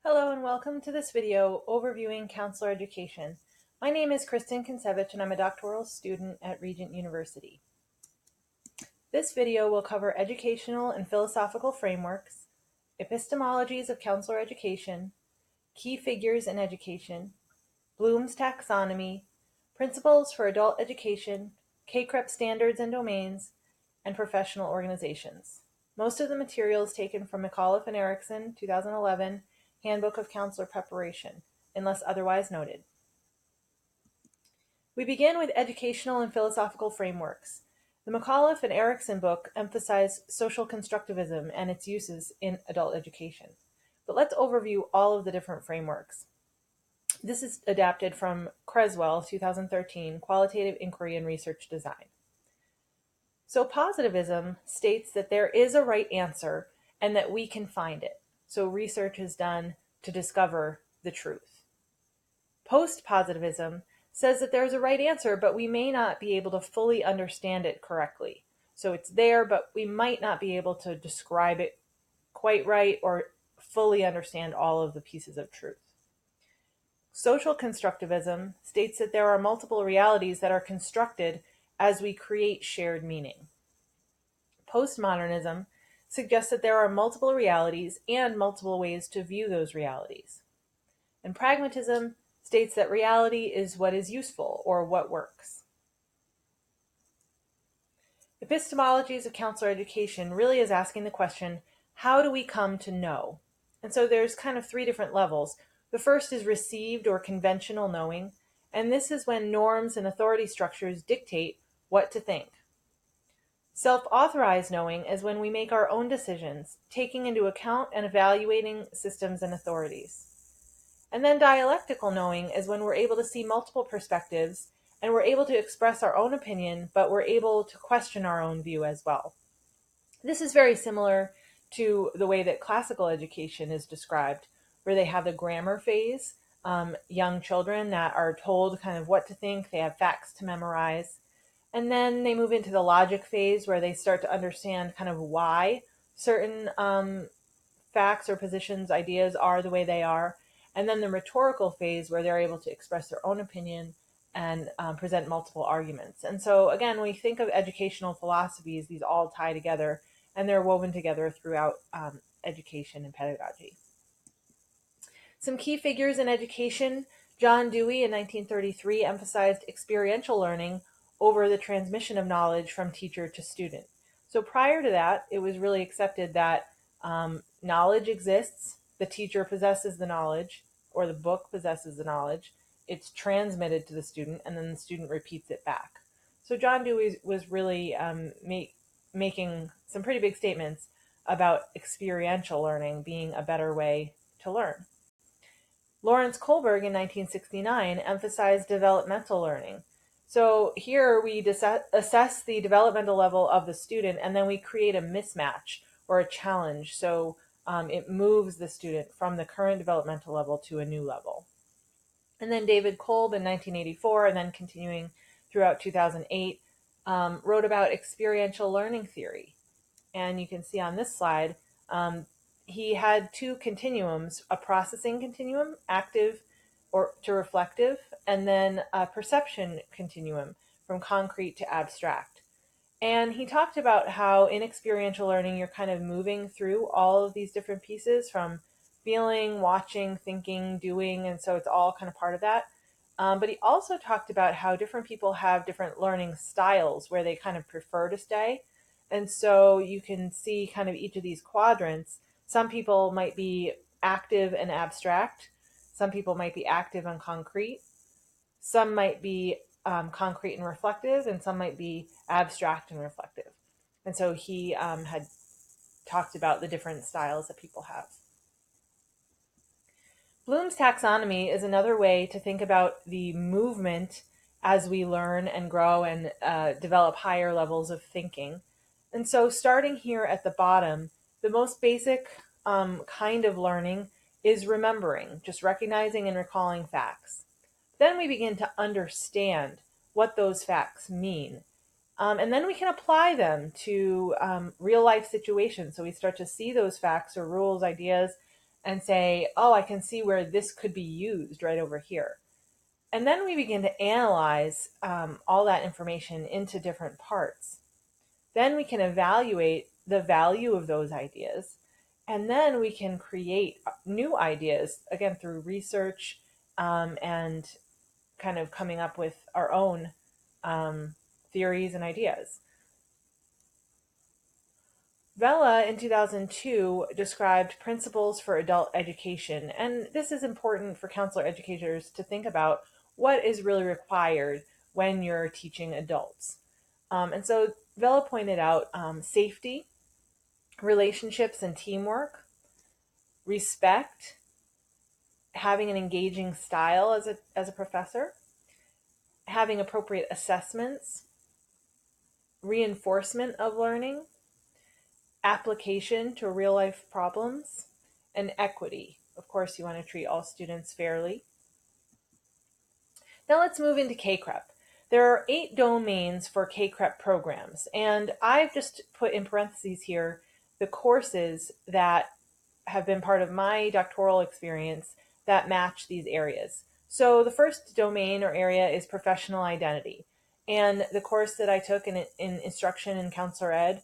Hello and welcome to this video overviewing counselor education. My name is Kristen Kinsevich and I'm a doctoral student at Regent University. This video will cover educational and philosophical frameworks, epistemologies of counselor education, key figures in education, Bloom's taxonomy, principles for adult education, CACREP standards and domains, and professional organizations. Most of the material is taken from McAuliffe and Erickson, 2011, Handbook of Counselor Preparation, unless otherwise noted. We begin with educational and philosophical frameworks. The McAuliffe and Erickson book emphasize social constructivism and its uses in adult education. But let's overview all of the different frameworks. This is adapted from Creswell, 2013, Qualitative Inquiry and Research Design. So positivism states that there is a right answer and that we can find it. So research is done to discover the truth. Post-positivism says that there's a right answer, but we may not be able to fully understand it correctly. So it's there, but we might not be able to describe it quite right or fully understand all of the pieces of truth. Social constructivism states that there are multiple realities that are constructed as we create shared meaning. Postmodernism suggests that there are multiple realities and multiple ways to view those realities. And pragmatism states that reality is what is useful or what works. Epistemologies of counselor education really is asking the question, how do we come to know? And so there's kind of three different levels. The first is received or conventional knowing, and this is when norms and authority structures dictate what to think. Self-authorized knowing is when we make our own decisions, taking into account and evaluating systems and authorities. And then dialectical knowing is when we're able to see multiple perspectives and we're able to express our own opinion, but we're able to question our own view as well. This is very similar to the way that classical education is described, where they have the grammar phase, young children that are told kind of what to think, they have facts to memorize. And then they move into the logic phase where they start to understand kind of why certain facts or positions, ideas are the way they are. And then the rhetorical phase where they're able to express their own opinion and present multiple arguments. And so again, when we think of educational philosophies, these all tie together and they're woven together throughout education and pedagogy. Some key figures in education. John Dewey in 1933 emphasized experiential learning over the transmission of knowledge from teacher to student. So prior to that, it was really accepted that knowledge exists, the teacher possesses the knowledge, or the book possesses the knowledge, it's transmitted to the student, and then the student repeats it back. So John Dewey was really making some pretty big statements about experiential learning being a better way to learn. Lawrence Kohlberg in 1969 emphasized developmental learning. So here we assess the developmental level of the student, and then we create a mismatch or a challenge. So it moves the student from the current developmental level to a new level. And then David Kolb in 1984, and then continuing throughout 2008, wrote about experiential learning theory. And you can see on this slide, he had two continuums, a processing continuum, active or to reflective, and then a perception continuum from concrete to abstract. And he talked about how in experiential learning, you're kind of moving through all of these different pieces from feeling, watching, thinking, doing, and so it's all kind of part of that. But he also talked about how different people have different learning styles where they kind of prefer to stay. And so you can see kind of each of these quadrants. Some people might be active and abstract. Some people might be active and concrete. Some might be concrete and reflective, and some might be abstract and reflective. And so he had talked about the different styles that people have. Bloom's taxonomy is another way to think about the movement as we learn and grow and develop higher levels of thinking. And so starting here at the bottom, the most basic kind of learning is remembering, just recognizing and recalling facts. Then we begin to understand what those facts mean. And then we can apply them to real life situations. So we start to see those facts or rules, ideas, and say, oh, I can see where this could be used right over here. And then we begin to analyze all that information into different parts. Then we can evaluate the value of those ideas. And then we can create new ideas, again, through research and kind of coming up with our own theories and ideas. Vella in 2002 described principles for adult education, and this is important for counselor educators to think about what is really required when you're teaching adults. And so Vella pointed out safety, relationships and teamwork, respect, having an engaging style as a professor, having appropriate assessments, reinforcement of learning, application to real life problems, and equity. Of course, you want to treat all students fairly. Now let's move into CACREP. There are 8 domains for CACREP programs, and I've just put in parentheses here the courses that have been part of my doctoral experience that match these areas. So the first domain or area is professional identity. And the course that I took in instruction in Counselor Ed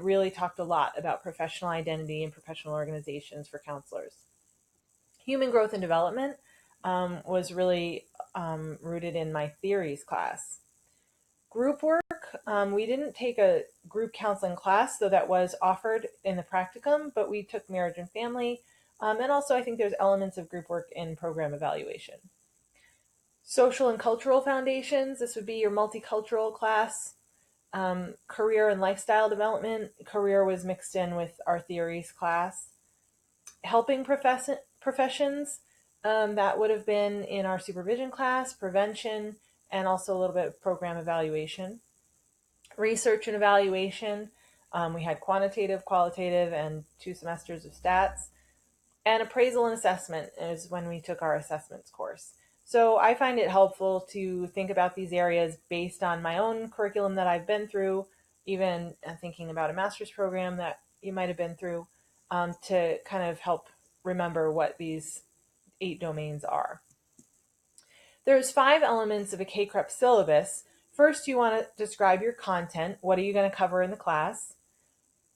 really talked a lot about professional identity and professional organizations for counselors. Human growth and development was really rooted in my theories class. Group work, we didn't take a group counseling class, though that was offered in the practicum, but we took marriage and family. And also I think there's elements of group work in program evaluation. Social and cultural foundations, this would be your multicultural class. Career and lifestyle development, career was mixed in with our theories class. Helping professions, that would have been in our supervision class, prevention, and also a little bit of program evaluation. Research and evaluation, we had quantitative, qualitative, and 2 semesters of stats. And appraisal and assessment is when we took our assessments course. So I find it helpful to think about these areas based on my own curriculum that I've been through, even thinking about a master's program that you might have been through, to kind of help remember what these 8 domains are. There's 5 elements of a CACREP syllabus. First, you want to describe your content. What are you going to cover in the class?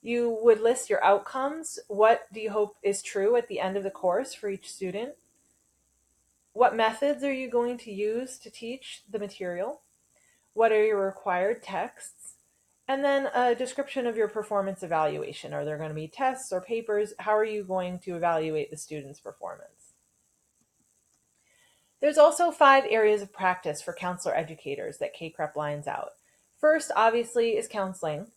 You would list your outcomes. What do you hope is true at the end of the course for each student? What methods are you going to use to teach the material? What are your required texts? And then a description of your performance evaluation. Are there going to be tests or papers? How are you going to evaluate the student's performance? There's also 5 areas of practice for counselor educators that CACREP lines out. First, obviously, is counseling.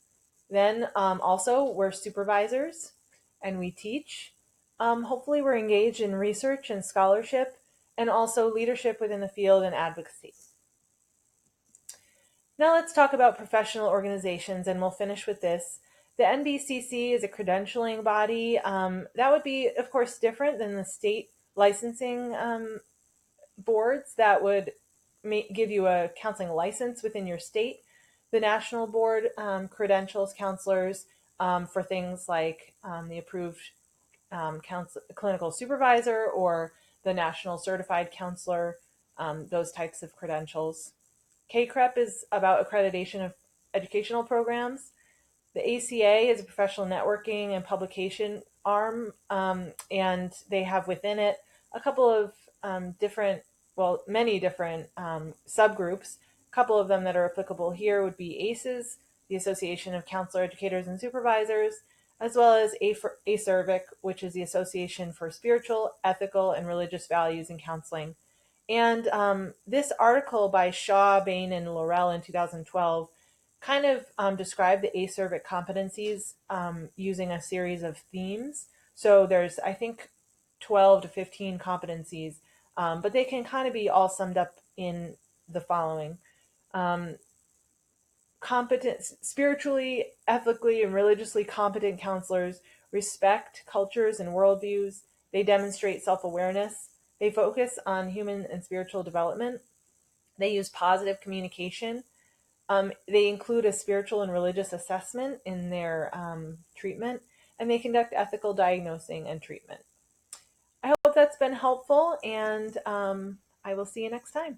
Then also we're supervisors and we teach. Hopefully we're engaged in research and scholarship and also leadership within the field and advocacy. Now let's talk about professional organizations, and we'll finish with this. The NBCC is a credentialing body. That would be, of course, different than the state licensing boards that would give you a counseling license within your state. The national board credentials counselors for things like the approved clinical supervisor or the national certified counselor, those types of credentials. CACREP is about accreditation of educational programs. The ACA is a professional networking and publication arm, and they have within it a couple of many different subgroups. A couple of them that are applicable here would be ACES, the Association of Counselor Educators and Supervisors, as well as ACERVIC, which is the Association for Spiritual, Ethical, and Religious Values in Counseling. And this article by Shaw, Bain, and Laurel in 2012 kind of described the ACERVIC competencies using a series of themes. So there's, I think, 12 to 15 competencies, but they can kind of be all summed up in the following. Spiritually, ethically, and religiously competent counselors respect cultures and worldviews. They demonstrate self-awareness. They focus on human and spiritual development. They use positive communication. They include a spiritual and religious assessment in their treatment, and they conduct ethical diagnosing and treatment. I hope that's been helpful, and I will see you next time.